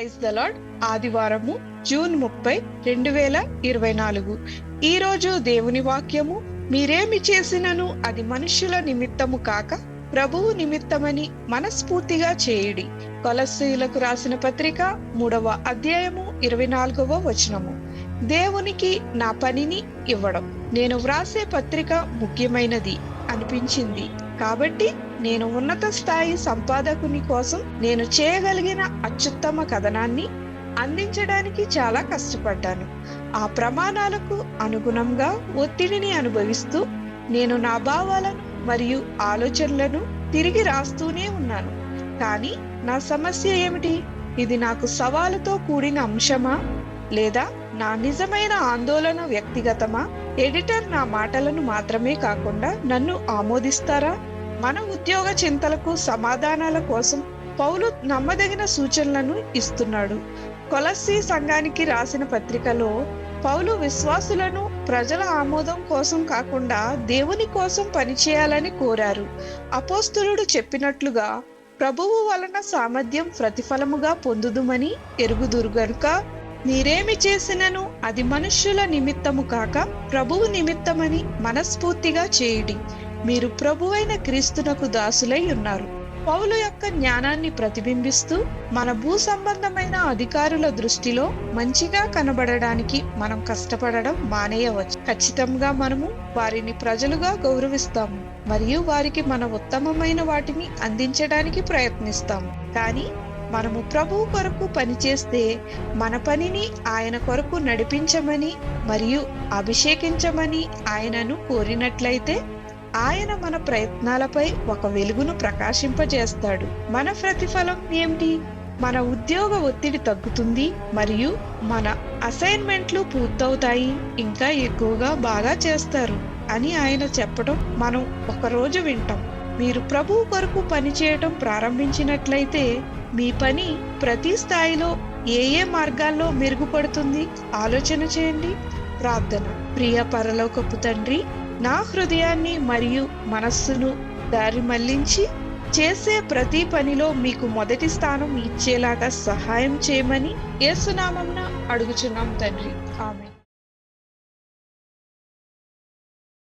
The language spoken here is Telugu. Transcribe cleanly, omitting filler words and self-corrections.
Praise the lord. ఆదివారము జూన్ 30, 2024. ఈరోజు దేవుని వాక్యము, మీరేమి చేసినను అది మనుష్యుల నిమిత్తము కాక ప్రభువు నిమిత్తమని మనస్ఫూర్తిగా చేయుడి. కొలస్సీయులకు రాసిన పత్రిక 3వ అధ్యాయము 24వ వచనము. దేవునికి నా పనిని ఇవ్వడం. నేను వ్రాసే పత్రిక ముఖ్యమైనది అనిపించింది కాబట్టి నేను ఉన్నత స్థాయి సంపాదకుని కోసం నేను చేయగలిగిన అత్యుత్తమ కథనాన్ని అందించడానికి చాలా కష్టపడ్డాను. ఆ ప్రమాణాలకు అనుగుణంగా ఒత్తిడిని అనుభవిస్తూ నేను నా భావాలను మరియు ఆలోచనలను తిరిగి రాస్తూనే ఉన్నాను. కానీ నా సమస్య ఏమిటి? ఇది నాకు సవాలుతో కూడిన అంశమా, లేదా నా నిజమైన ఆందోళన వ్యక్తిగతమా? ఎడిటర్ నా మాటలను మాత్రమే కాకుండా నన్ను ఆమోదిస్తారా? మన ఉద్యోగ చింతలకు సమాధానాల కోసం పౌలు నమ్మదగిన సూచనలను ఇస్తున్నాడు. కొలస్సీ సంఘానికి రాసిన పత్రికలో పౌలు విశ్వాసులను ప్రజల ఆమోదం కోసం కాకుండా దేవుని కోసం పనిచేయాలని కోరారు. అపోస్తలుడు చెప్పినట్లుగా ప్రభువు వలన సామర్థ్యం ప్రతిఫలముగా పొందుదుమని ఎరుగుదురు గనుక మీరేమి చేసినను అది మనుష్యుల నిమిత్తము కాక ప్రభువు నిమిత్తమని మనస్ఫూర్తిగా చేయుడి. మీరు ప్రభువైన క్రీస్తునకు దాసులై ఉన్నారు. పౌలు యొక్క జ్ఞానాన్ని ప్రతిబింబిస్తూ మన భూ సంబంధమైన అధికారుల దృష్టిలో మంచిగా కనబడడానికి మనం కష్టపడడం మానేయవచ్చు. ఖచ్చితంగా మనము వారిని ప్రజలుగా గౌరవిస్తాము మరియు వారికి మన ఉత్తమమైన వాటిని అందించడానికి ప్రయత్నిస్తాము. కానీ మనము ప్రభువు కొరకు పనిచేస్తే మన పనిని ఆయన కొరకు నడిపించమని మరియు అభిషేకించమని ఆయనను కోరినట్లయితే ఆయన మన ప్రయత్నాలపై ఒక వెలుగును ప్రకాశింపజేస్తాడు. మన ప్రతిఫలం ఏమిటి? మన ఉద్యోగ ఒత్తిడి తగ్గుతుంది మరియు మన అసైన్మెంట్లు పూర్తవుతాయి. ఇంకా ఎక్కువగా బాగా చేస్తారు అని ఆయన చెప్పడం మనం ఒకరోజు వింటాం. మీరు ప్రభువు కొరకు పనిచేయటం ప్రారంభించినట్లయితే మీ పని ప్రతి స్థాయిలో ఏ మార్గాల్లో మెరుగుపడుతుంది ఆలోచన చేయండి. ప్రార్థన. ప్రియ పరలోకపు తండ్రి, నా హృదయాన్ని మరియు మనస్సును దారి మళ్లించి చేసే ప్రతి పనిలో మీకు మొదటి స్థానం ఇచ్చేలాగా సహాయం చేయమని యేసు నామమున అడుగుచున్నాం తండ్రి. ఆమేన్.